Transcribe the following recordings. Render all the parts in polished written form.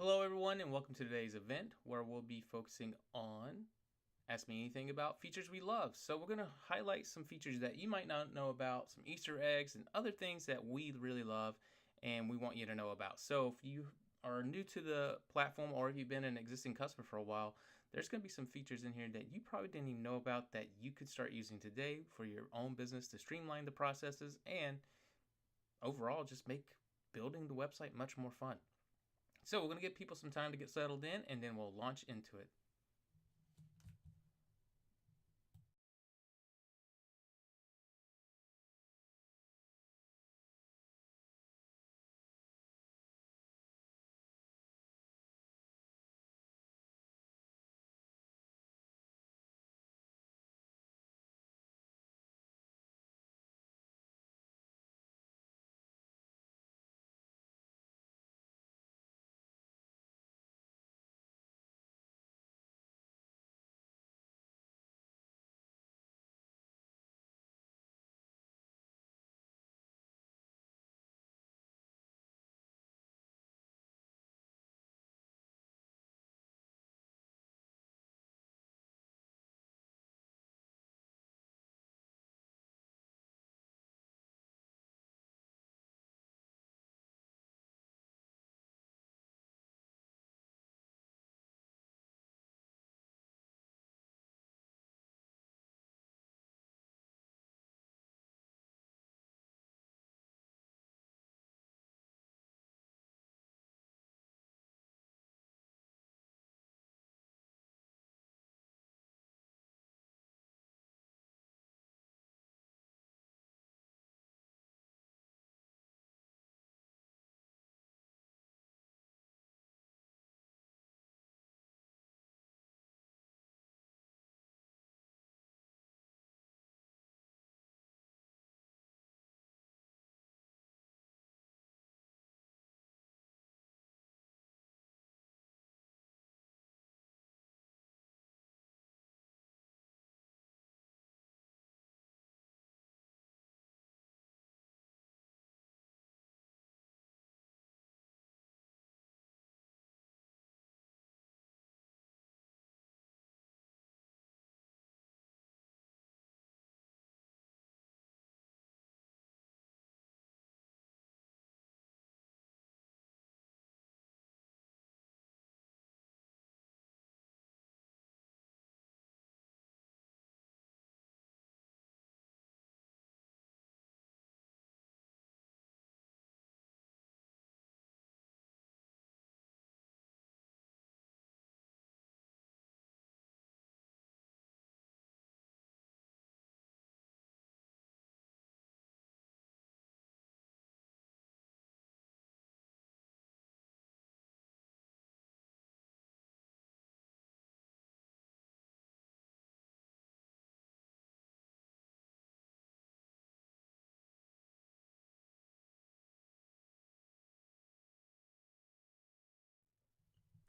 Hello, everyone, and welcome to today's event where we'll be focusing on Ask Me Anything About features we love. So, we're going to highlight some features that you might not know about, some Easter eggs, and other things that we really love and we want you to know about. So, if you are new to the platform or if you've been an existing customer for a while, there's going to be some features in here that you probably didn't even know about that you could start using today for your own business to streamline the processes and overall just make building the website much more fun. So we're going to give people some time to get settled in, and then we'll launch into it.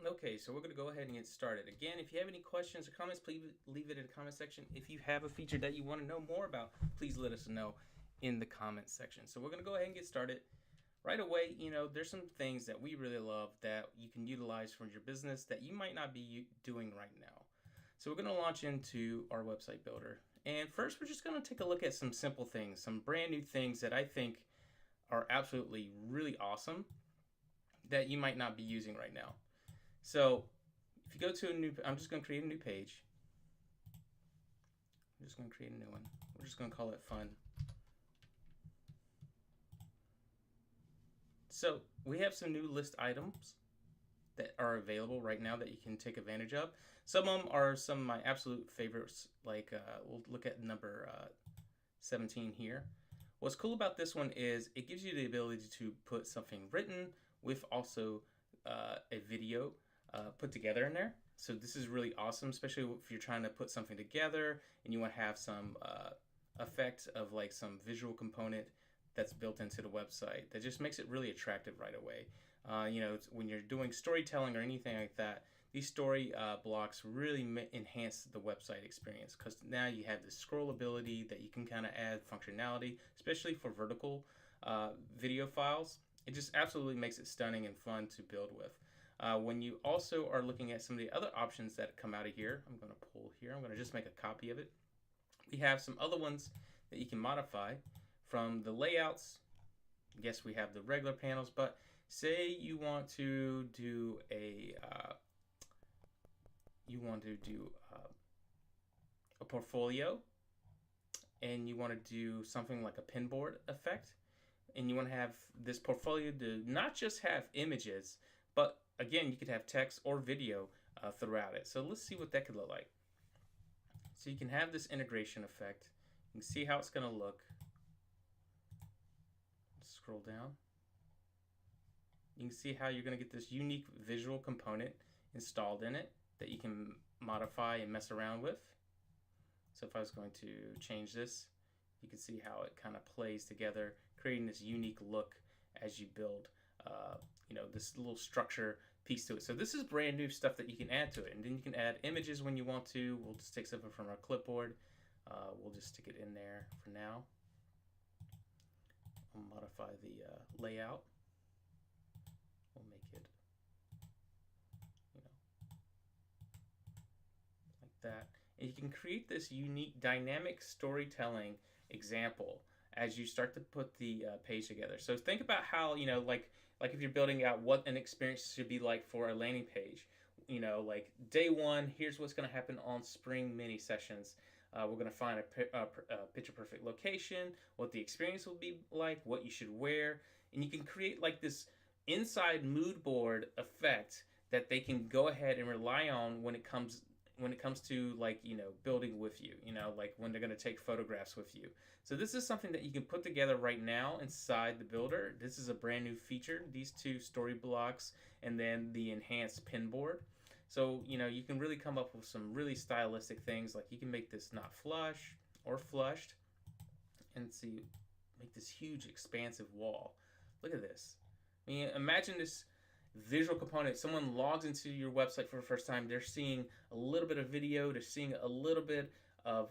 Okay, so we're going to go ahead and get started. Again, if you have any questions or comments, please leave it in the comment section. If you have a feature that you want to know more about, please let us know in the comment section. So we're going to go ahead and get started. Right away, there's some things that we really love that you can utilize for your business that you might not be doing right now. So we're going to launch into our website builder. And first, we're just going to take a look at some simple things, some brand new things that I think are absolutely really awesome that you might not be using right now. So if you go to I'm just going to create a new page. I'm just going to create a new one. We're just going to call it fun. So we have some new list items that are available right now that you can take advantage of. Some of them are some of my absolute favorites, like we'll look at number 17 here. What's cool about this one is it gives you the ability to put something written with also a video put together in there. So this is really awesome, especially if you're trying to put something together and you want to have some effect of like some visual component that's built into the website that just makes it really attractive right away. When you're doing storytelling or anything like that, these story blocks really enhance the website experience because now you have the scrollability that you can kind of add functionality, especially for vertical video files. It just absolutely makes it stunning and fun to build with. When you also are looking at some of the other options that come out of here, I'm going to pull here. I'm going to just make a copy of it. We have some other ones that you can modify from the layouts. Yes, we have the regular panels, but say you want to do a portfolio, and you want to do something like a pinboard effect, and you want to have this portfolio to not just have images, but again, you could have text or video throughout it. So let's see what that could look like. So you can have this integration effect. You can see how it's going to look. Scroll down. You can see how you're going to get this unique visual component installed in it that you can modify and mess around with. So if I was going to change this, you can see how it kind of plays together, creating this unique look as you build this little structure piece to it. So this is brand new stuff that you can add to it, and then you can add images when you want to. We'll just take something from our clipboard. We'll just stick it in there for now. We'll modify the layout. We'll make it like that. And you can create this unique dynamic storytelling example as you start to put the page together. So think about how, like if you're building out what an experience should be like for a landing page. Like day one, here's what's going to happen on spring mini sessions. We're going to find a picture perfect location, what the experience will be like, what you should wear, and you can create like this inside mood board effect that they can go ahead and rely on when it comes to building with you, like when they're going to take photographs with you. So this is something that you can put together right now inside the builder. This is a brand new feature, these two story blocks and then the enhanced pin board. So, you can really come up with some really stylistic things, like you can make this not flush or flushed and make this huge expansive wall. Look at this. I mean, imagine this visual component. Someone logs into your website for the first time. They're seeing a little bit of video. They're seeing a little bit of,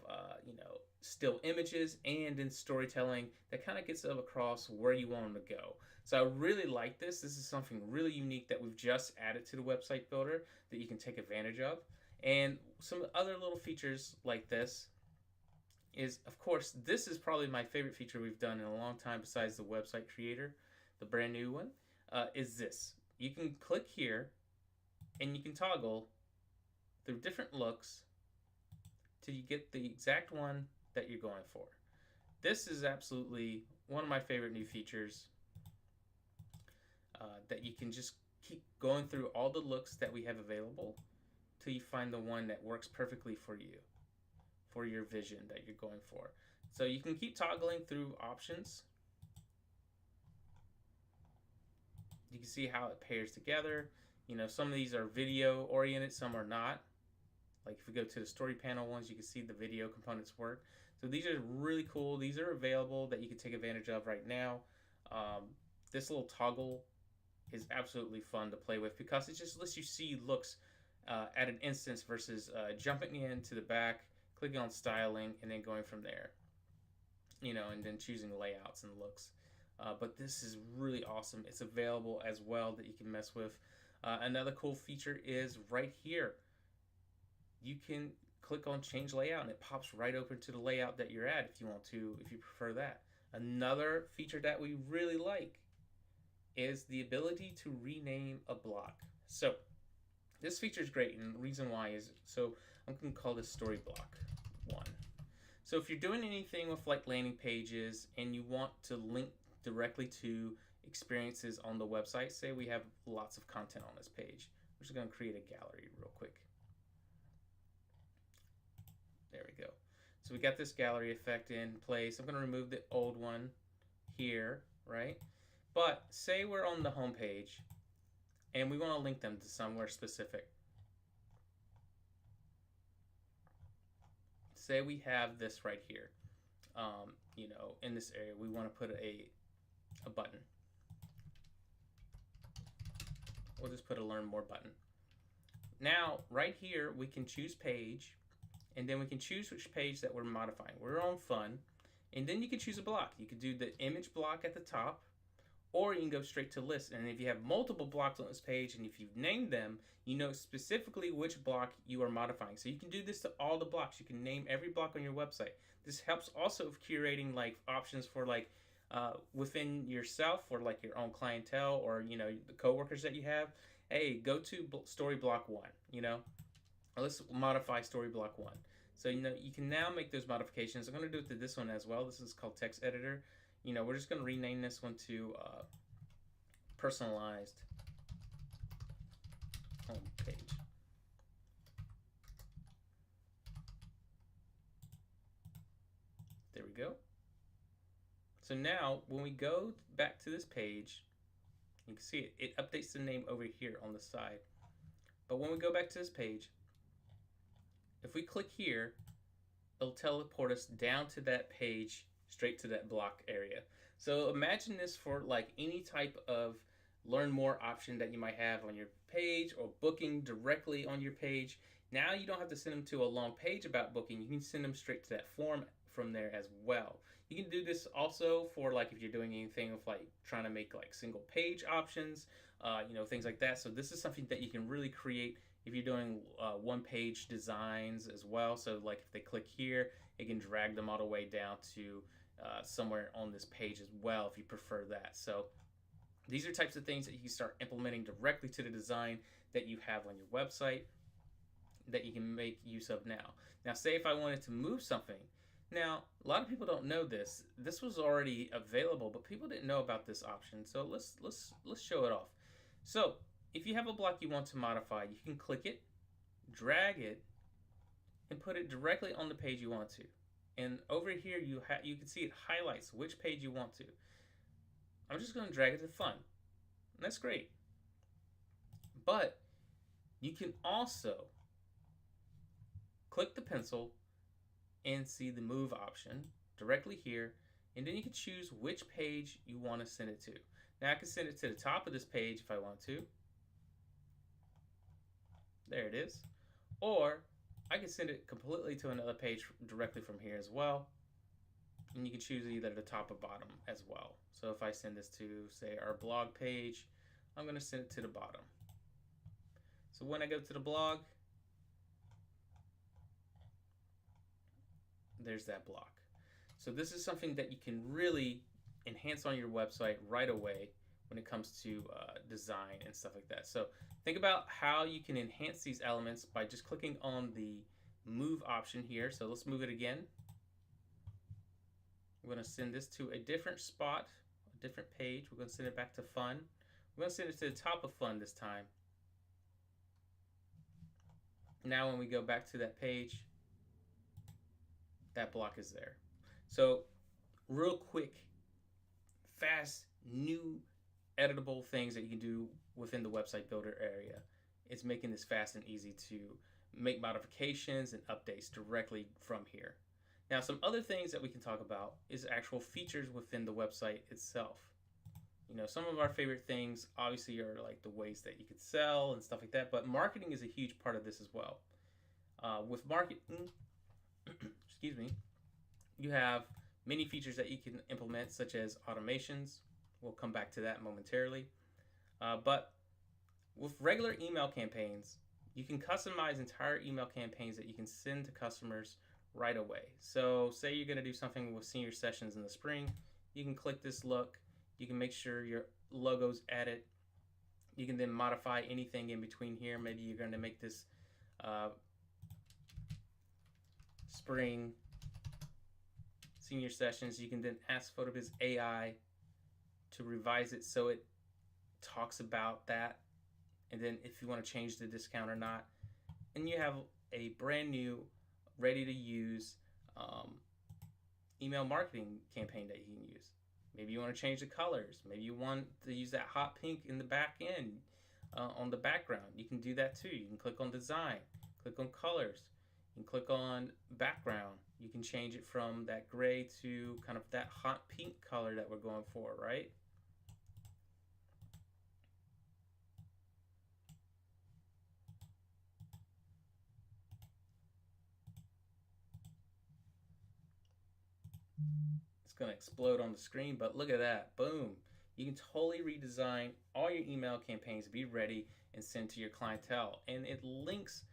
still images and in storytelling that kind of gets them across where you want them to go. So I really like this. This is something really unique that we've just added to the website builder that you can take advantage of. And some other little features like this is, of course, this is probably my favorite feature we've done in a long time besides the website creator, the brand new one, is this. You can click here and you can toggle through different looks till you get the exact one that you're going for. This is absolutely one of my favorite new features, that you can just keep going through all the looks that we have available till you find the one that works perfectly for you, for your vision that you're going for. So you can keep toggling through options. You can see how it pairs together. Some of these are video oriented, some are not. Like if we go to the story panel ones, you can see the video components work. So these are really cool. These are available that you can take advantage of right now. This little toggle is absolutely fun to play with because it just lets you see looks at an instance versus jumping into the back, clicking on styling, and then going from there. And then choosing layouts and looks. But this is really awesome. It's available as well that you can mess with. Another cool feature is right here. You can click on change layout and it pops right open to the layout that you're at if you want to, if you prefer that. Another feature that we really like is the ability to rename a block. So this feature is great, and the reason why is, so I'm going to call this story block 1. So if you're doing anything with like landing pages and you want to link directly to experiences on the website, say we have lots of content on this page, we're just going to create a gallery real quick. There we go. So we got this gallery effect in place. I'm going to remove the old one here, right? But say we're on the home page and we want to link them to somewhere specific. Say we have this right here. In this area, we want to put a button. We'll just put a learn more button. Now, right here, we can choose page, and then we can choose which page that we're modifying. We're on fun, and then you can choose a block. You could do the image block at the top, or you can go straight to list. And if you have multiple blocks on this page and if you've named them, you know specifically which block you are modifying. So you can do this to all the blocks. You can name every block on your website. This helps also with curating like options for like within yourself or like your own clientele or the coworkers that you have. Hey, go to story block 1. Let's modify story block 1. So you can now make those modifications. I'm going to do it to this one as well. This is called text editor. We're just going to rename this one to personalized home page. There we go. So now when we go back to this page, you can see it updates the name over here on the side. But when we go back to this page, if we click here, it'll teleport us down to that page, straight to that block area. So imagine this for like any type of learn more option that you might have on your page or booking directly on your page. Now you don't have to send them to a long page about booking. You can send them straight to that form from there as well. You can do this also for like if you're doing anything of like trying to make like single page options, things like that. So this is something that you can really create if you're doing one page designs as well. So like if they click here, it can drag them all the way down to somewhere on this page as well if you prefer that. So these are types of things that you can start implementing directly to the design that you have on your website that you can make use of now. Now say if I wanted to move something. Now, a lot of people don't know this. This was already available, but people didn't know about this option. So let's show it off. So if you have a block you want to modify, you can click it, drag it, and put it directly on the page you want to. And over here, you can see it highlights which page you want to. I'm just going to drag it to fun. And that's great. But you can also click the pencil and see the move option directly here, and then you can choose which page you want to send it to. Now I can send it to the top of this page if I want to. There it is. Or I can send it completely to another page directly from here as well. And you can choose either the top or bottom as well. So if I send this to, say, our blog page, I'm going to send it to the bottom. So when I go to the blog, there's that block. So this is something that you can really enhance on your website right away when it comes to design and stuff like that. So think about how you can enhance these elements by just clicking on the move option here. So let's move it again. We're going to send this to a different spot, a different page. We're going to send it back to fun. We're going to send it to the top of fun this time. Now when we go back to that page, that block is there. So real quick, fast, new editable things that you can do within the website builder area. It's making this fast and easy to make modifications and updates directly from here. Now some other things that we can talk about is actual features within the website itself. Some of our favorite things obviously are like the ways that you could sell and stuff like that, but marketing is a huge part of this as well. With marketing, excuse me, you have many features that you can implement, such as automations. We'll come back to that momentarily. But with regular email campaigns, you can customize entire email campaigns that you can send to customers right away. So say you're going to do something with senior sessions in the spring, you can click this look. You can make sure your logo's added. You can then modify anything in between here. Maybe you're going to make this spring senior sessions. You can then ask PhotoBiz AI to revise it so it talks about that, and then if you want to change the discount or not, and you have a brand new ready to use email marketing campaign that you can use. Maybe you want to change the colors. Maybe you want to use that hot pink in the back end on the background. You can do that too. You can click on design, click on colors, you can click on background. You can change it from that gray to kind of that hot pink color that we're going for, right? It's going to explode on the screen, but look at that. Boom. You can totally redesign all your email campaigns to be ready and sent to your clientele. And it links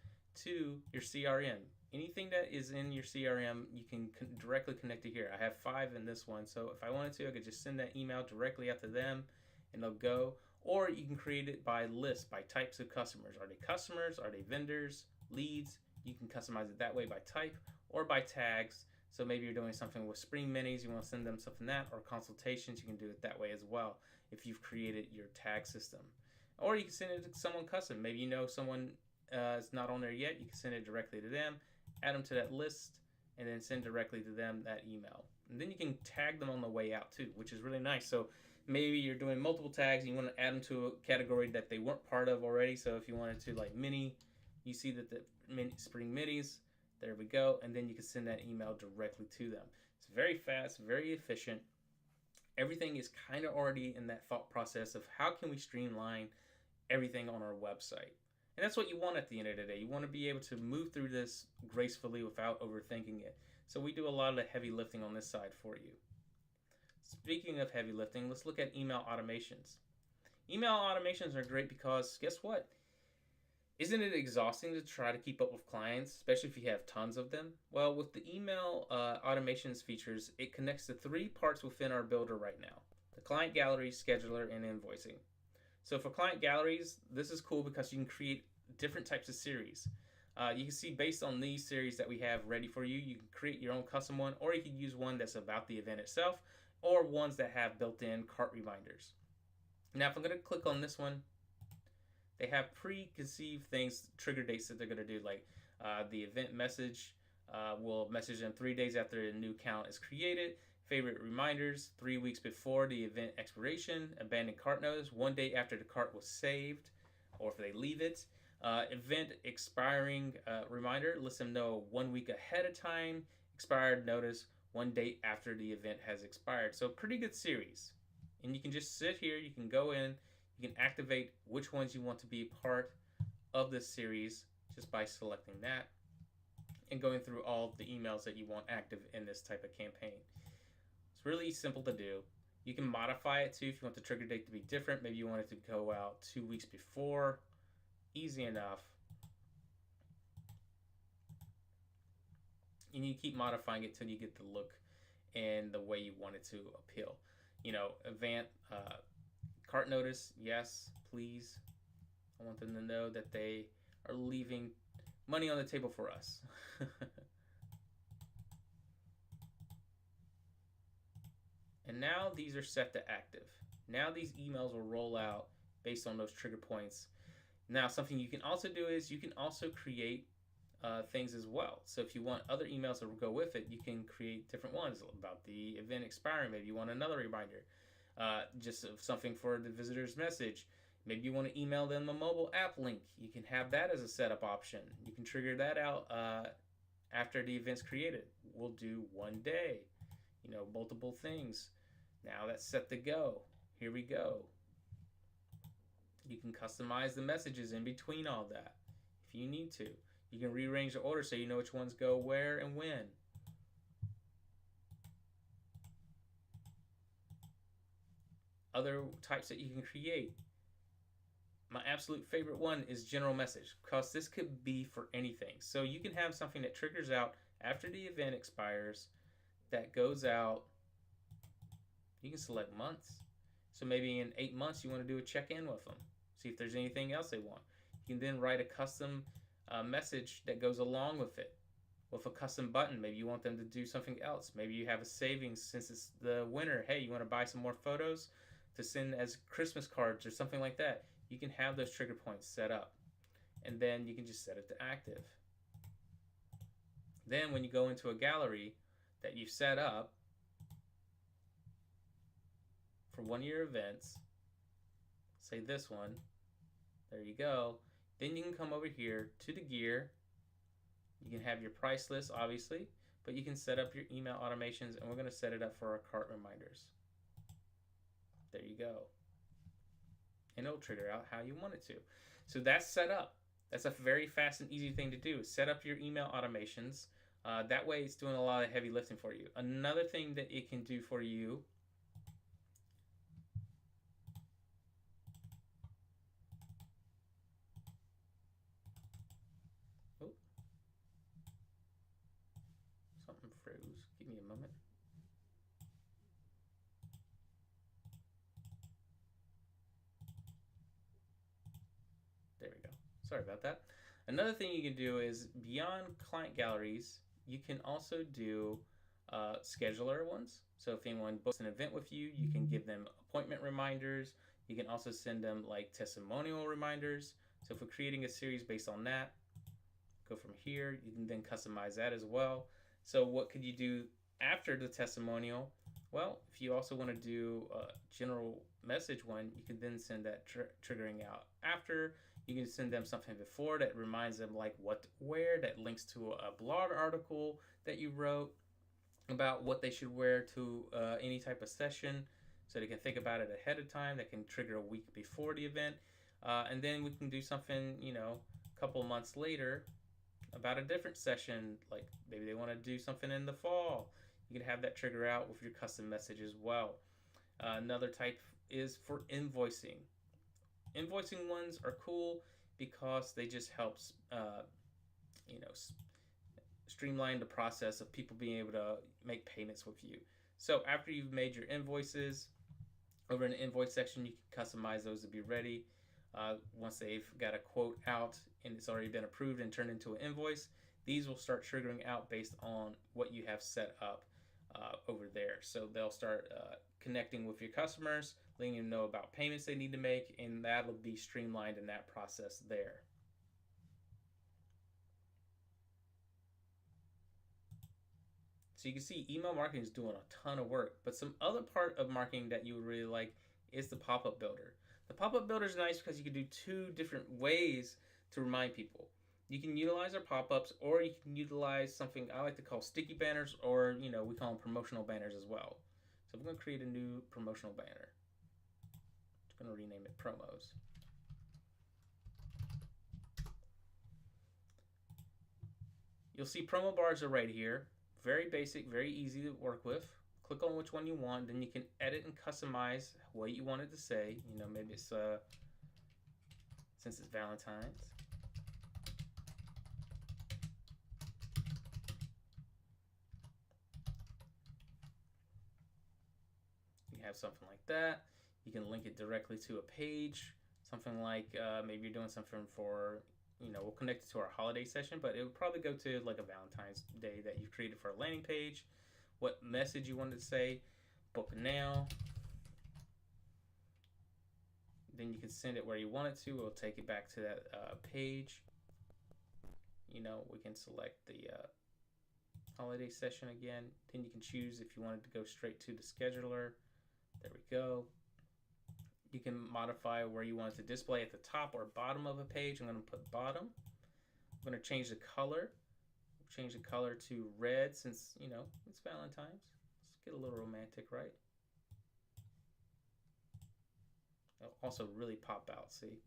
to your CRM. Anything that is in your CRM, you can directly connect to here. I have 5 in this one, so if I wanted to, I could just send that email directly out to them and they'll go. Or you can create it by list, by types of customers. Are they customers? Are they vendors? Leads? You can customize it that way by type or by tags. So maybe you're doing something with spring minis, you want to send them something that, or consultations, you can do it that way as well if you've created your tag system. Or you can send it to someone custom. Maybe you know someone is not on there yet, you can send it directly to them, add them to that list, and then send directly to them that email. And then you can tag them on the way out too, which is really nice. So maybe you're doing multiple tags and you want to add them to a category that they weren't part of already. So if you wanted to, like mini, you see that the spring minis, there we go, and then you can send that email directly to them. It's very fast, very efficient. Everything is kind of already in that thought process of how can we streamline everything on our website. And that's what you want at the end of the day. You want to be able to move through this gracefully without overthinking it. So we do a lot of the heavy lifting on this side for you. Speaking of heavy lifting, let's look at email automations. Email automations are great because guess what? Isn't it exhausting to try to keep up with clients, especially if you have tons of them? Well, with the email automations features, it connects to 3 parts within our builder right now: the client gallery, scheduler, and invoicing. So for client galleries, this is cool because you can create different types of series. You can see based on these series that we have ready for you, you can create your own custom one, or you can use one that's about the event itself, or ones that have built-in cart reminders. Now, if I'm going to click on this one, they have preconceived things, trigger dates that they're going to do, like the event message will message them 3 days after a new account is created. Favorite reminders 3 weeks before the event expiration. Abandoned cart notice 1 day after the cart was saved, or if they leave it. Event expiring reminder lets them know 1 week ahead of time. Expired notice 1 day after the event has expired. So pretty good series. And you can just sit here, you can go in, you can activate which ones you want to be part of this series just by selecting that and going through all the emails that you want active in this type of campaign. It's really simple to do. You can modify it too if you want the trigger date to be different. Maybe you want it to go out 2 weeks before. Easy enough. And you keep modifying it till you get the look and the way you want it to appeal. You know, event cart notice, yes, please. I want them to know that they are leaving money on the table for us. And now these are set to active. Now these emails will roll out based on those trigger points. Now, something you can also do is you can also create things as well. So if you want other emails to go with it, you can create different ones about the event expiring. Maybe you want another reminder, just something for the visitor's message. Maybe you want to email them a mobile app link. You can have that as a setup option. You can trigger that out after the event's created. We'll do 1 day, multiple things. Now that's set to go. Here we go. You can customize the messages in between all that if you need to. You can rearrange the order so you know which ones go where and when. Other types that you can create. My absolute favorite one is general message, because this could be for anything. So you can have something that triggers out after the event expires, that goes out. You can select months. So maybe in 8 months you want to do a check-in with them, see if there's anything else they want. You can then write a custom message that goes along with it, with a custom button. Maybe you want them to do something else. Maybe you have a savings since it's the winter. Hey, you want to buy some more photos to send as Christmas cards or something like that. You can have those trigger points set up, and then you can just set it to active. Then when you go into a gallery that you've set up for one of your events, say this one, there you go. Then you can come over here to the gear. You can have your price list, obviously, but you can set up your email automations, and we're going to set it up for our cart reminders. There you go. And it'll trigger out how you want it to. So that's set up. That's a very fast and easy thing to do. Set up your email automations. That way it's doing a lot of heavy lifting for you. Another thing that it can do for you froze. Give me a moment. There we go. Sorry about that. Another thing you can do is beyond client galleries, you can also do scheduler ones. So if anyone books an event with you, you can give them appointment reminders. You can also send them like testimonial reminders. So if we're creating a series based on that, go from here. You can then customize that as well. So what could you do after the testimonial? Well, if you also want to do a general message one, you can then send that triggering out after. You can send them something before that reminds them like what to wear, that links to a blog article that you wrote about what they should wear to any type of session, so they can think about it ahead of time. That can trigger a week before the event, and then we can do something, a couple months later about a different session. Like maybe they want to do something in the fall. You can have that trigger out with your custom message as well. Another type is for invoicing. Invoicing ones are cool because they just helps you know streamline the process of people being able to make payments with you. So after you've made your invoices, over in the invoice section, you can customize those to be ready. Once they've got a quote out and it's already been approved and turned into an invoice, these will start triggering out based on what you have set up over there. So they'll start connecting with your customers, letting them know about payments they need to make, and that'll be streamlined in that process there. So you can see email marketing is doing a ton of work, but some other part of marketing that you would really like is the pop-up builder. The pop-up builder is nice because you can do two different ways to remind people. You can utilize our pop-ups, or you can utilize something I like to call sticky banners, or we call them promotional banners as well. So I'm going to create a new promotional banner. I'm going to rename it promos. You'll see promo bars are right here. Very basic, very easy to work with. Click on which one you want, then you can edit and customize what you want it to say. Maybe it's since it's Valentine's. You have something like that. You can link it directly to a page. Something like maybe you're doing something for, we'll connect it to our holiday session, but it would probably go to like a Valentine's Day that you've created for a landing page. What message you wanted to say, book now. Then you can send it where you want it to. We'll take it back to that page. We can select the holiday session again. Then you can choose if you wanted to go straight to the scheduler. There we go. You can modify where you want it to display at the top or bottom of a page. I'm going to put bottom. I'm going to change the color. Change the color to red since, it's Valentine's. Let's get a little romantic, right? It'll also really pop out, see?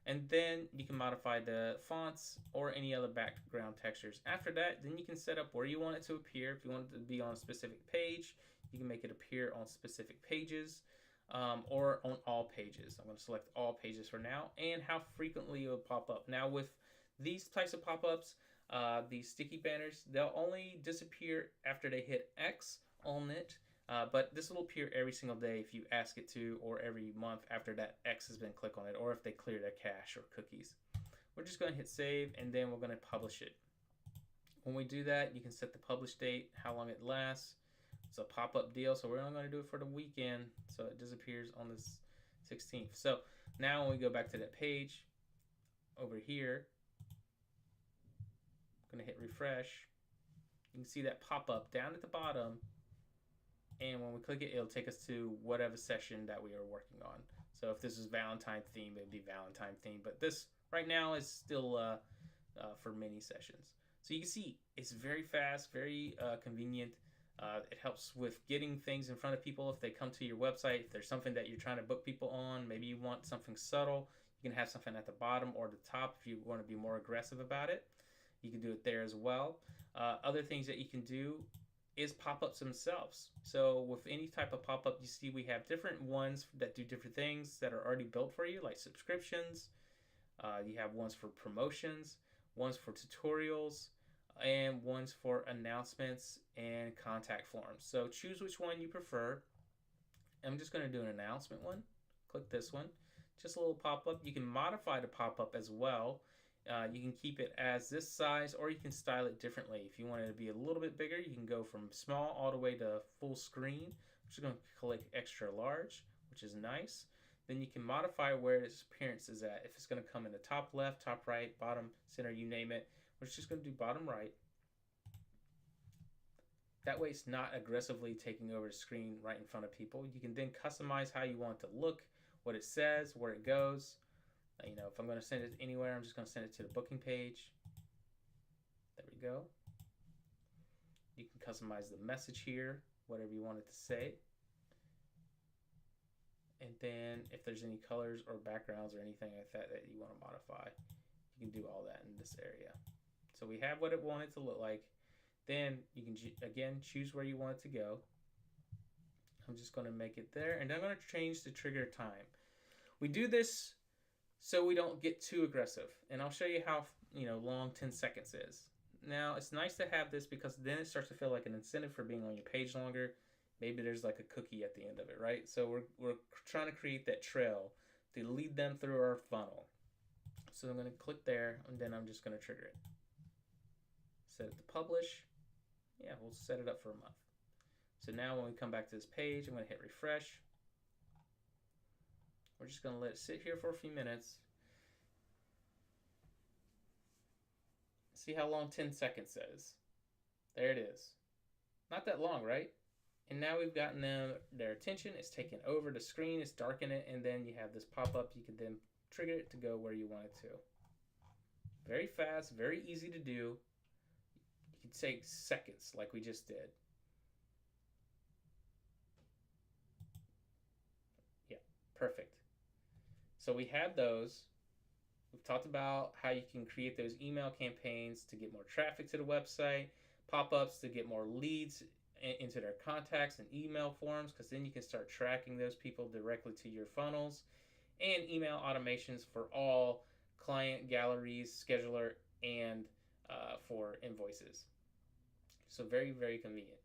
And then you can modify the fonts or any other background textures. After that, then you can set up where you want it to appear. If you want it to be on a specific page, you can make it appear on specific pages. Or on all pages. I'm going to select all pages for now, and how frequently it will pop up. Now with these types of pop-ups, these sticky banners, they'll only disappear after they hit X on it, but this will appear every single day if you ask it to, or every month after that X has been clicked on it, or if they clear their cache or cookies. We're just going to hit save, and then we're going to publish it. When we do that, you can set the publish date, how long it lasts. It's a pop-up deal, so we're only going to do it for the weekend, so it disappears on the 16th. So now when we go back to that page, over here, I'm going to hit refresh. You can see that pop-up down at the bottom, and when we click it, it'll take us to whatever session that we are working on. So if this is Valentine theme, it'd be Valentine theme, but this right now is still for mini sessions. So you can see it's very fast, very convenient. It helps with getting things in front of people if they come to your website. If there's something that you're trying to book people on, maybe you want something subtle, you can have something at the bottom or the top if you want to be more aggressive about it. You can do it there as well. Other things that you can do is pop-ups themselves. So with any type of pop-up, you see we have different ones that do different things that are already built for you, like subscriptions. You have ones for promotions, ones for tutorials, and one's for announcements and contact forms. So choose which one you prefer. I'm just going to do an announcement one. Click this one. Just a little pop-up. You can modify the pop-up as well. You can keep it as this size, or you can style it differently. If you want it to be a little bit bigger, you can go from small all the way to full screen. I'm just going to click extra large, which is nice. Then you can modify where its appearance is at. If it's going to come in the top left, top right, bottom, center, you name it. We're just going to do bottom right. That way it's not aggressively taking over the screen right in front of people. You can then customize how you want it to look, what it says, where it goes. If I'm going to send it anywhere, I'm just going to send it to the booking page. There we go. You can customize the message here, whatever you want it to say. And then if there's any colors or backgrounds or anything like that that you want to modify, you can do all that in this area. So we have what it wanted to look like. Then you can, again, choose where you want it to go. I'm just going to make it there, and I'm going to change the trigger time. We do this so we don't get too aggressive, and I'll show you how long 10 seconds is. Now, it's nice to have this because then it starts to feel like an incentive for being on your page longer. Maybe there's like a cookie at the end of it, right? So we're trying to create that trail to lead them through our funnel. So I'm going to click there, and then I'm just going to trigger it. Set it to publish. Yeah, we'll set it up for a month. So now when we come back to this page, I'm going to hit refresh. We're just going to let it sit here for a few minutes. See how long 10 seconds says. There it is. Not that long, right? And now we've gotten their attention. It's taken over the screen. It's darkened it. And then you have this pop-up. You can then trigger it to go where you want it to. Very fast, very easy to do. You can take seconds like we just did. Yeah, perfect. So we have those. We've talked about how you can create those email campaigns to get more traffic to the website, pop-ups to get more leads into their contacts and email forms, because then you can start tracking those people directly to your funnels, and email automations for all client galleries, scheduler, and for invoices. So very, very convenient.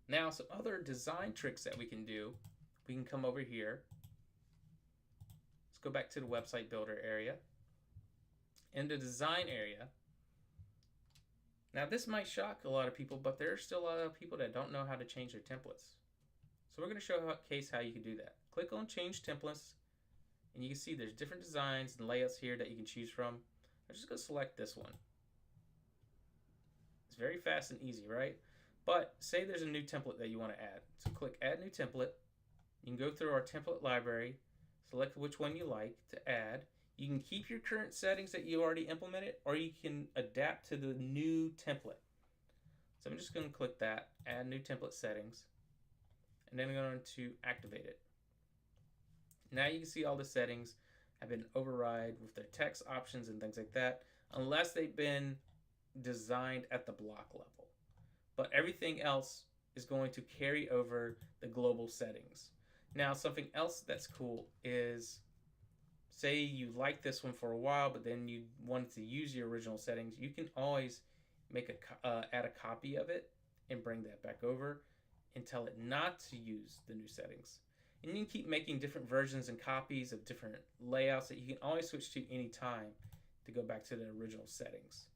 Now, some other design tricks that we can do. We can come over here. Let's go back to the website builder area. In the design area, now this might shock a lot of people, but there are still a lot of people that don't know how to change their templates. So we're going to showcase how you can do that. Click on change templates, and you can see there's different designs and layouts here that you can choose from. I'm just going to select this one. It's very fast and easy, right? But say there's a new template that you want to add. So click add new template. You can go through our template library, select which one you like to add. You can keep your current settings that you already implemented, or you can adapt to the new template. So I'm just going to click that, add new template settings, and then I'm going to activate it. Now you can see all the settings have been override with their text options and things like that, unless they've been designed at the block level. But everything else is going to carry over the global settings. Now, something else that's cool is, say you like this one for a while, but then you wanted to use your original settings, you can always make add a copy of it and bring that back over and tell it not to use the new settings. And you can keep making different versions and copies of different layouts that you can always switch to any time to go back to the original settings.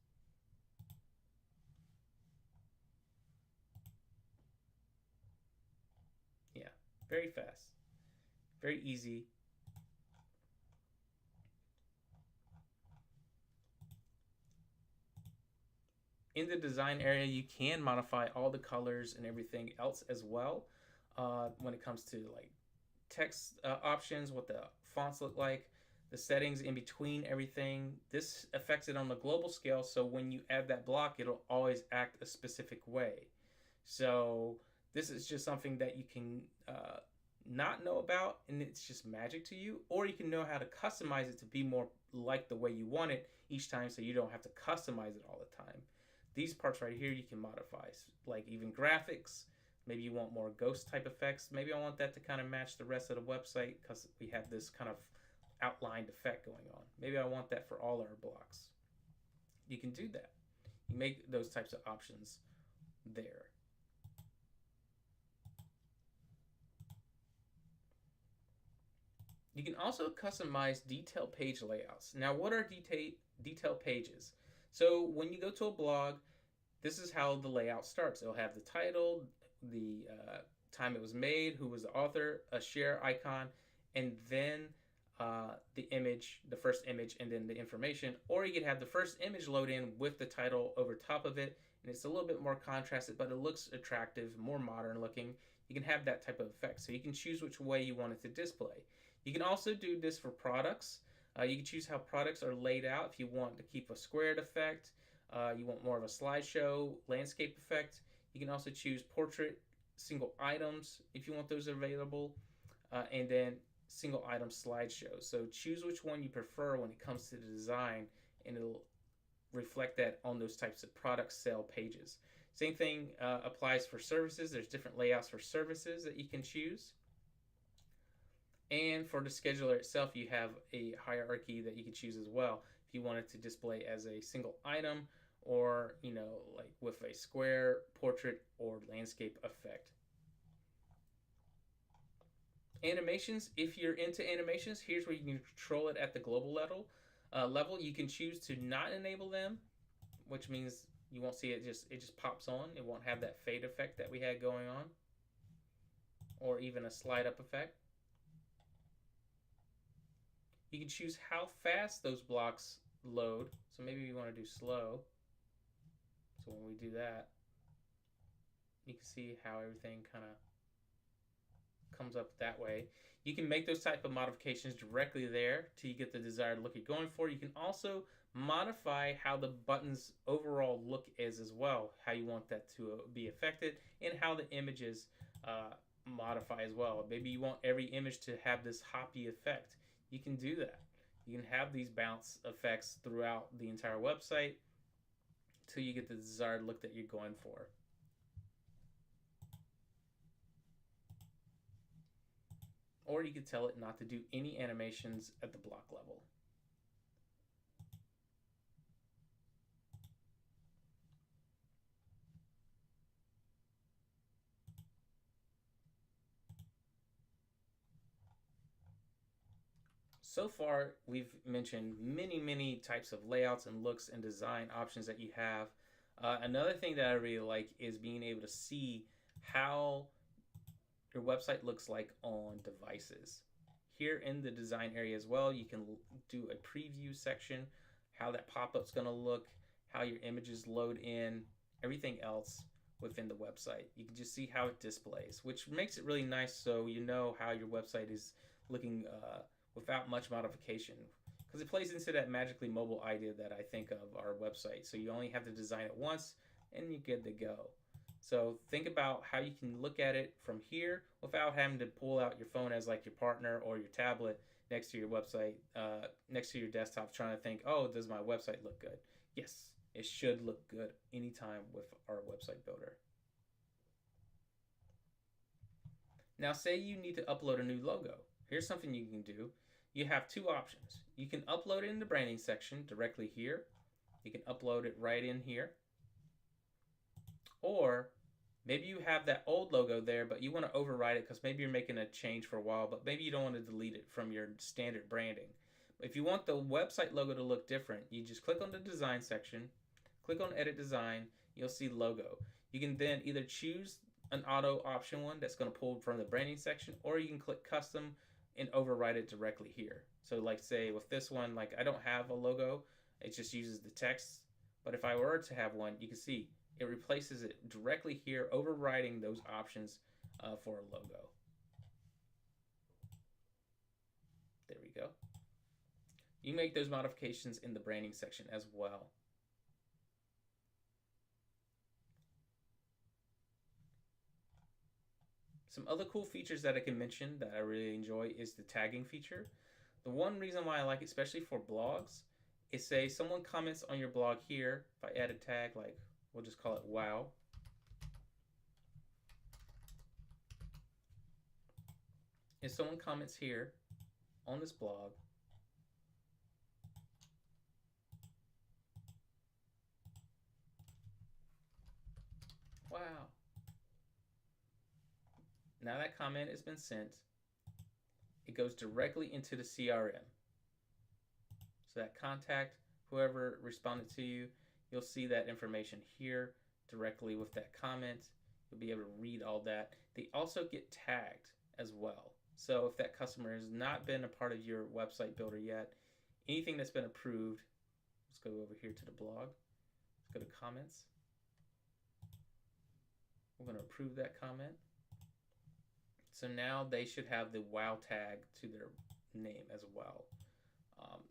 Yeah, very fast, very easy. In the design area, you can modify all the colors and everything else as well when it comes to like text options, what the fonts look like, the settings in between everything. This affects it on the global scale, so when you add that block, it'll always act a specific way. So this is just something that you can not know about, and it's just magic to you, or you can know how to customize it to be more like the way you want it each time, so you don't have to customize it all the time. These parts right here you can modify, like even graphics. Maybe you want more ghost type effects. Maybe I want that to kind of match the rest of the website because we have this kind of outlined effect going on. Maybe I want that for all our blocks. You can do that. You make those types of options there. You can also customize detailed page layouts. Now, what are detailed pages? So when you go to a blog, this is how the layout starts. It'll have the title, the time it was made, who was the author, a share icon, and then the image, the first image, and then the information. Or you could have the first image load in with the title over top of it, and it's a little bit more contrasted, but it looks attractive, more modern looking. You can have that type of effect. So you can choose which way you want it to display. You can also do this for products. You can choose how products are laid out if you want to keep a squared effect. You want more of a slideshow, landscape effect. You can also choose portrait, single items if you want those available, and then single item slideshow. So choose which one you prefer when it comes to the design, and it'll reflect that on those types of product sale pages. Same thing applies for services. There's different layouts for services that you can choose. And for the scheduler itself, you have a hierarchy that you can choose as well. If you want it to display as a single item, or like with a square, portrait, or landscape effect. Animations, if you're into animations, here's where you can control it at the global level. You can choose to not enable them, which means you won't see it just pops on. It won't have that fade effect that we had going on, or even a slide up effect. You can choose how fast those blocks load. So maybe we want to do slow. So when we do that, you can see how everything kind of comes up that way. You can make those type of modifications directly there till you get the desired look you're going for. You can also modify how the button's overall look is as well, how you want that to be affected, and how the images modify as well. Maybe you want every image to have this hoppy effect. You can do that. You can have these bounce effects throughout the entire website till you get the desired look that you're going for. Or you could tell it not to do any animations at the block level. So far, we've mentioned many types of layouts and looks and design options that you have. Another thing that I really like is being able to see how your website looks like on devices. Here in the design area as well, you can do a preview section, how that pop-up's going to look, how your images load in, everything else within the website. You can just see how it displays, which makes it really nice so you know how your website is looking without much modification, because it plays into that magically mobile idea that I think of our website. So you only have to design it once and you're good to go. So think about how you can look at it from here without having to pull out your phone as like your partner or your tablet next to your website, next to your desktop, trying to think, oh, does my website look good? Yes, it should look good anytime with our website builder. Now say you need to upload a new logo. Here's something you can do. You have two options. You can upload it in the branding section directly here. You can upload it right in here. Or maybe you have that old logo there, but you want to override it because maybe you're making a change for a while, but maybe you don't want to delete it from your standard branding. If you want the website logo to look different, you just click on the design section, click on edit design, you'll see logo. You can then either choose an auto option one that's going to pull from the branding section, or you can click custom and override it directly here. So like say with this one, like I don't have a logo, it just uses the text. But if I were to have one, you can see it replaces it directly here, overriding those options for a logo. There we go. You make those modifications in the branding section as well. Some other cool features that I can mention that I really enjoy is the tagging feature. The one reason why I like it, especially for blogs, is say someone comments on your blog here. If I add a tag like, we'll just call it wow. If someone comments here on this blog, Now that comment has been sent, it goes directly into the CRM. So that contact, whoever responded to you, you'll see that information here directly with that comment. You'll be able to read all that. They also get tagged as well. So if that customer has not been a part of your website builder yet, anything that's been approved, let's go over here to the blog. Let's go to comments. We're going to approve that comment. So now they should have the wow tag to their name as well.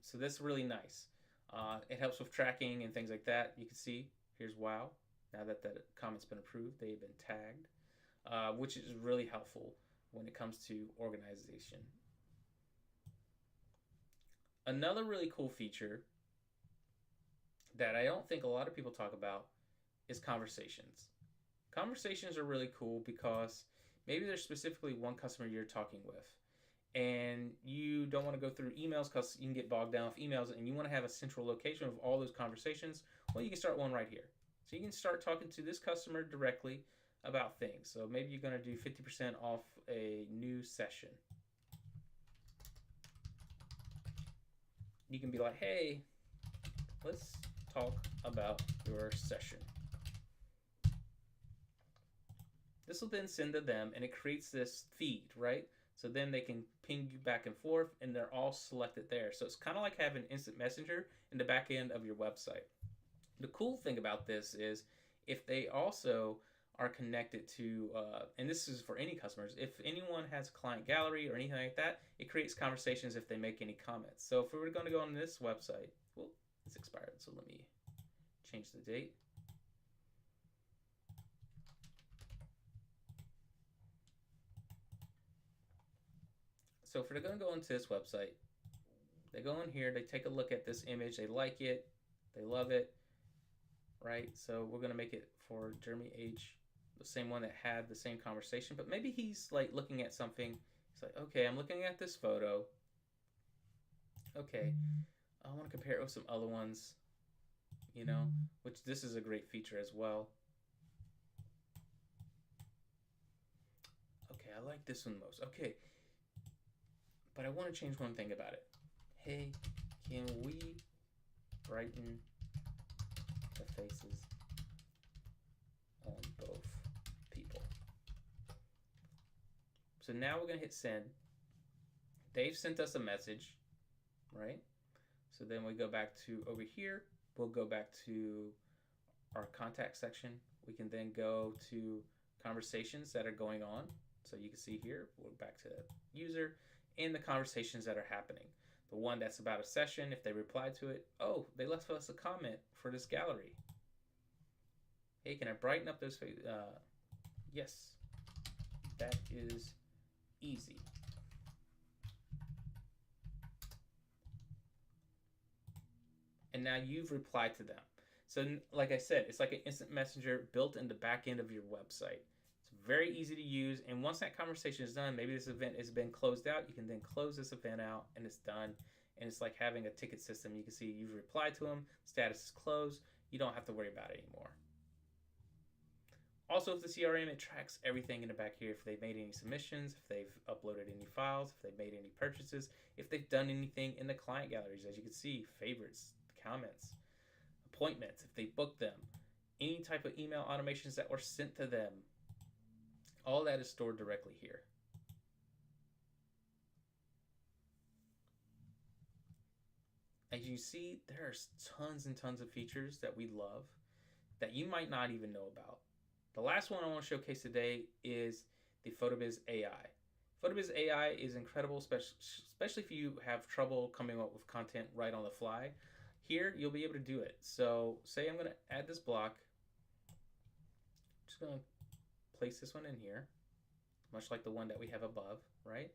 So that's really nice. It helps with tracking and things like that. You can see here's wow. Now that the comment's been approved, they've been tagged, which is really helpful when it comes to organization. Another really cool feature that I don't think a lot of people talk about is conversations. Conversations are really cool because maybe there's specifically one customer you're talking with and you don't want to go through emails because you can get bogged down with emails, and you want to have a central location of all those conversations. Well, you can start one right here. So you can start talking to this customer directly about things. So maybe you're going to do 50% off a new session. You can be like, hey, let's talk about your session. This will then send to them, and it creates this feed, right? So then they can ping you back and forth, and they're all selected there. So it's kind of like having instant messenger in the back end of your website. The cool thing about this is if they also are connected to, and this is for any customers, if anyone has a client gallery or anything like that, it creates conversations if they make any comments. So if we were going to go on this website, well, it's expired, so let me change the date. So if they're going to go into this website, they go in here, they take a look at this image, they like it, they love it, right? So we're going to make it for Jeremy H, the same one that had the same conversation, but maybe he's like looking at something. He's like, okay, I'm looking at this photo. Okay, I want to compare it with some other ones, you know, which this is a great feature as well. Okay, I like this one most. Okay, but I want to change one thing about it. Hey, can we brighten the faces on both people? So now we're going to hit send. They've sent us a message, right? So then we go back to over here. We'll go back to our contact section. We can then go to conversations that are going on. So you can see here, we're back to user and the conversations that are happening. The one that's about a session, if they reply to it, oh, they left us a comment for this gallery. Hey, can I brighten up those faces? Yes, that is easy. And now you've replied to them. So like I said, it's like an instant messenger built in the back end of your website. It's very easy to use. And once that conversation is done, maybe this event has been closed out, you can then close this event out and it's done. And it's like having a ticket system. You can see you've replied to them, status is closed. You don't have to worry about it anymore. Also, with the CRM, it tracks everything in the back here. If they've made any submissions, if they've uploaded any files, if they've made any purchases, if they've done anything in the client galleries. As you can see, favorites, comments, appointments, if they booked them, any type of email automations that were sent to them. All that is stored directly here. As you see, there are tons and tons of features that we love that you might not even know about. The last one I want to showcase today is the PhotoBiz AI. PhotoBiz AI is incredible, especially if you have trouble coming up with content right on the fly. Here, you'll be able to do it. So say I'm going to add this block. I'm just going to place this one in here, much like the one that we have above, right?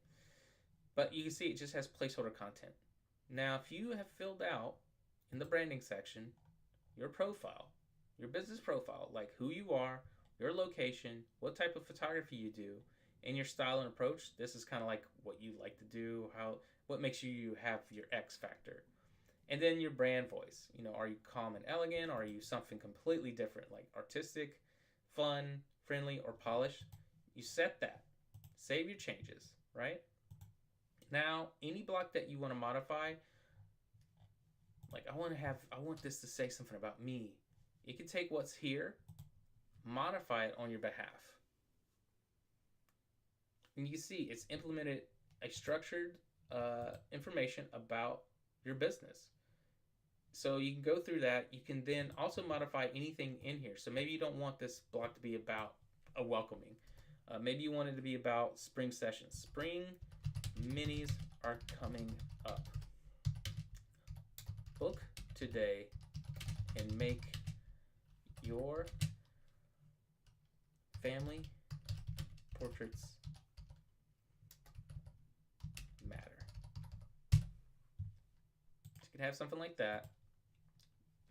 But you can see it just has placeholder content. Now, if you have filled out in the branding section your profile, your business profile, like who you are, your location, what type of photography you do, and your style and approach, this is kind of like what you like to do, what makes you have your X factor. And then your brand voice. You know, are you calm and elegant? Or are you something completely different, like artistic, fun, friendly, or polished? You set that. save your changes, right? Now, any block that you want to modify, like I want this to say something about me. You can take what's here, modify it on your behalf. And you can see it's implemented a structured information about your business. So you can go through that. You can then also modify anything in here. So maybe you don't want this block to be about a welcoming. Maybe you want it to be about spring sessions. Spring minis are coming up. Book today and make your family portraits matter. So you can have something like that.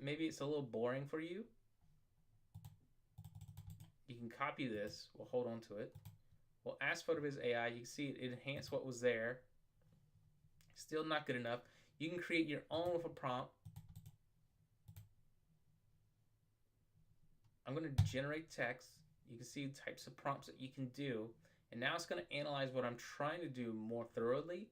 Maybe it's a little boring for you. You can copy this. We'll hold on to it. We'll ask PhotoBiz AI. You can see it enhanced what was there. Still not good enough. You can create your own with a prompt. I'm going to generate text. You can see types of prompts that you can do. And now it's going to analyze what I'm trying to do more thoroughly.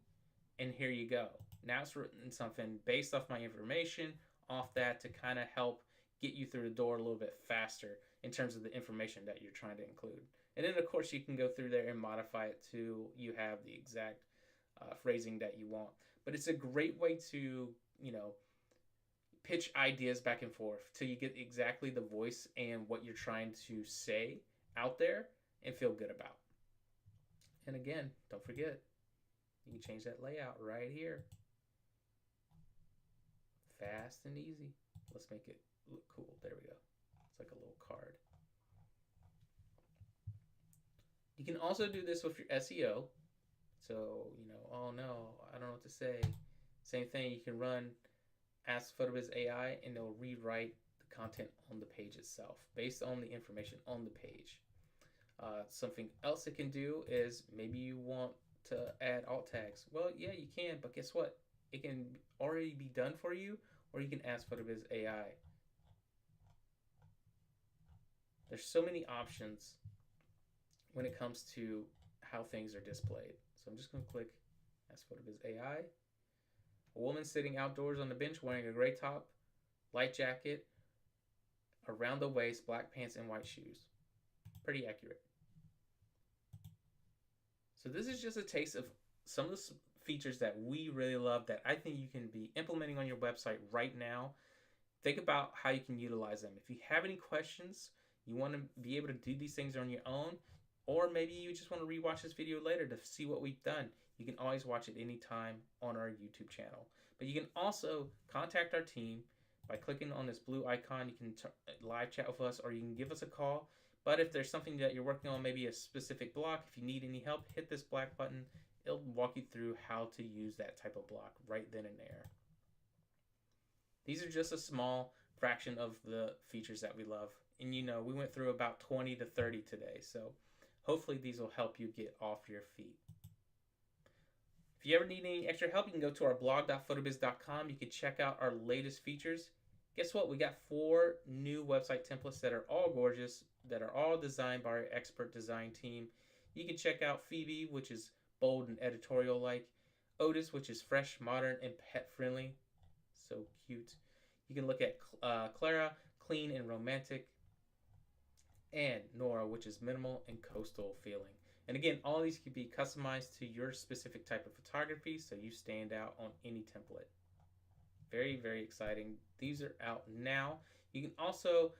And here you go. Now it's written something based off my information, off that, to kind of help get you through the door a little bit faster in terms of the information that you're trying to include. And then, of course, you can go through there and modify it to you have the exact phrasing that you want. But it's a great way to, pitch ideas back and forth till you get exactly the voice and what you're trying to say out there and feel good about. And again, don't forget, you can change that layout right here. Fast and easy. Let's make it look cool. There we go. It's like a little card. You can also do this with your SEO. So, oh no, I don't know what to say. Same thing, you can run Ask PhotoBiz AI and it'll rewrite the content on the page itself based on the information on the page. Something else it can do is maybe you want to add alt tags. Well, yeah, you can, but guess what? It can already be done for you, or you can ask PhotoBiz AI. There's so many options when it comes to how things are displayed. So I'm just going to click Ask PhotoBiz AI. A woman sitting outdoors on the bench wearing a gray top, light jacket, around the waist, black pants, and white shoes. Pretty accurate. So this is just a taste of some of the features that we really love that I think you can be implementing on your website right now. Think about how you can utilize them. If you have any questions, you want to be able to do these things on your own, or maybe you just want to rewatch this video later to see what we've done, you can always watch it anytime on our YouTube channel. But you can also contact our team by clicking on this blue icon. You can live chat with us, or you can give us a call. But if there's something that you're working on, maybe a specific block, if you need any help, hit this black button. It'll walk you through how to use that type of block right then and there. These are just a small fraction of the features that we love. And we went through about 20 to 30 today. So hopefully these will help you get off your feet. If you ever need any extra help, you can go to our blog.photobiz.com. You can check out our latest features. Guess what? We got 4 new website templates that are all gorgeous, that are all designed by our expert design team. You can check out Phoebe, which is bold and editorial-like. Otis, which is fresh, modern, and pet-friendly. So cute. You can look at Clara, clean and romantic. And Nora, which is minimal and coastal feeling. And again, all these can be customized to your specific type of photography, so you stand out on any template. Very, very exciting. These are out now. You can also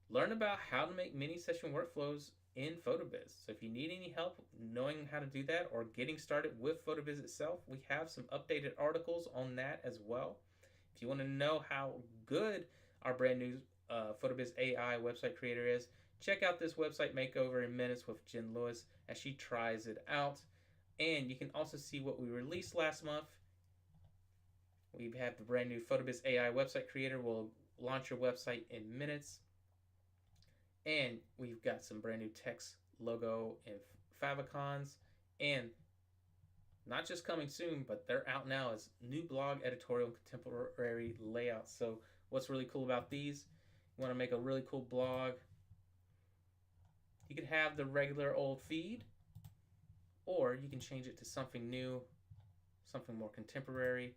learn about how to make mini session workflows in PhotoBiz. So if you need any help knowing how to do that or getting started with PhotoBiz itself, we have some updated articles on that as well. If you want to know how good our brand new PhotoBiz AI website creator is, check out this website makeover in minutes with Jen Lewis as she tries it out. And you can also see what we released last month. We have the brand new PhotoBiz AI website creator. Will launch your website in minutes. And we've got some brand new text, logo, and favicons. And not just coming soon, but they're out now as new blog, editorial, and contemporary layouts. So what's really cool about these, you want to make a really cool blog, you could have the regular old feed, or you can change it to something new, something more contemporary.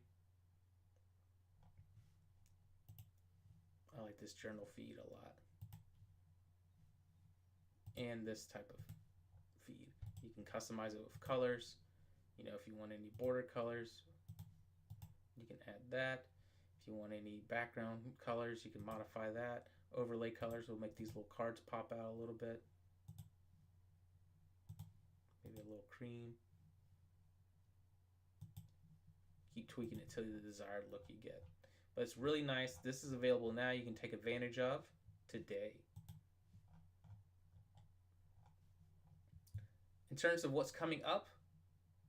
I like this journal feed a lot. And this type of feed. You can customize it with colors. You know, if you want any border colors, you can add that. If you want any background colors, you can modify that. Overlay colors will make these little cards pop out a little bit. Maybe a little cream. Keep tweaking it till the desired look you get. But it's really nice. This is available now. You can take advantage of today. In terms of what's coming up,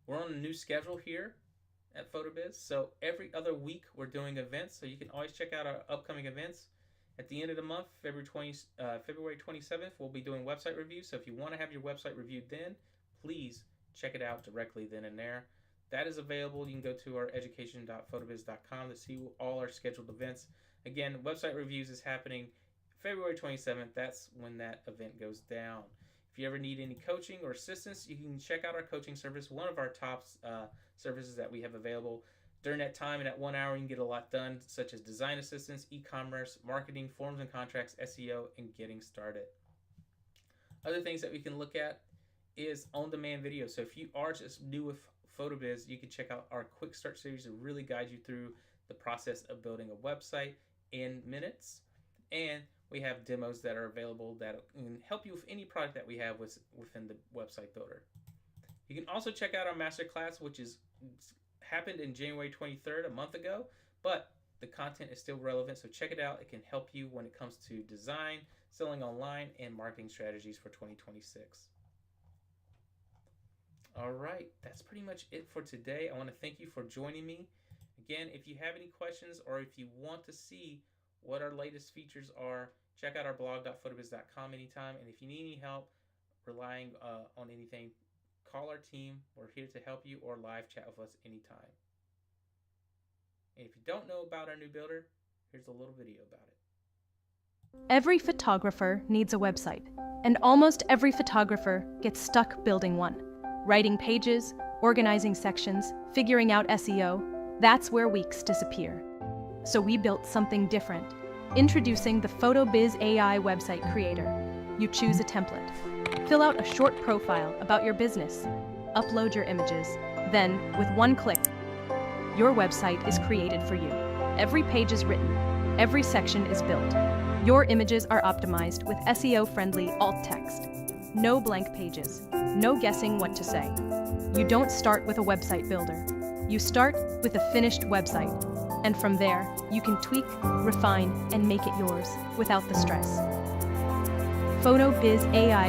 we're on a new schedule here at PhotoBiz. So every other week we're doing events. So you can always check out our upcoming events. At the end of the month, February 27th, we'll be doing website reviews. So if you want to have your website reviewed then, please check it out directly then and there. That is available. You can go to our education.photobiz.com to see all our scheduled events. Again, website reviews is happening February 27th. That's when that event goes down. If you ever need any coaching or assistance, you can check out our coaching service, one of our top services that we have available. During that time, in that 1 hour, you can get a lot done, such as design assistance, e-commerce, marketing, forms and contracts, SEO, and getting started. Other things that we can look at is on-demand video. So if you are just new with PhotoBiz, you can check out our quick start series to really guide you through the process of building a website in minutes. And we have demos that are available that can help you with any product that we have within the website builder. You can also check out our masterclass, which is happened in January 23rd, a month ago, but the content is still relevant, so check it out. It can help you when it comes to design, selling online, and marketing strategies for 2026. All right, that's pretty much it for today. I want to thank you for joining me. Again, if you have any questions or if you want to see what our latest features are, check out our blog.photobiz.com anytime. And if you need any help relying on anything, call our team. We're here to help you, or live chat with us anytime. And if you don't know about our new builder, here's a little video about it. Every photographer needs a website, and almost every photographer gets stuck building one. Writing pages, organizing sections, figuring out SEO, that's where weeks disappear. So we built something different. Introducing the PhotoBiz AI Website Creator. You choose a template. Fill out a short profile about your business. Upload your images. Then, with one click, your website is created for you. Every page is written. Every section is built. Your images are optimized with SEO-friendly alt text. No blank pages. No guessing what to say. You don't start with a website builder. You start with a finished website. And from there, you can tweak, refine, and make it yours without the stress. PhotoBiz AI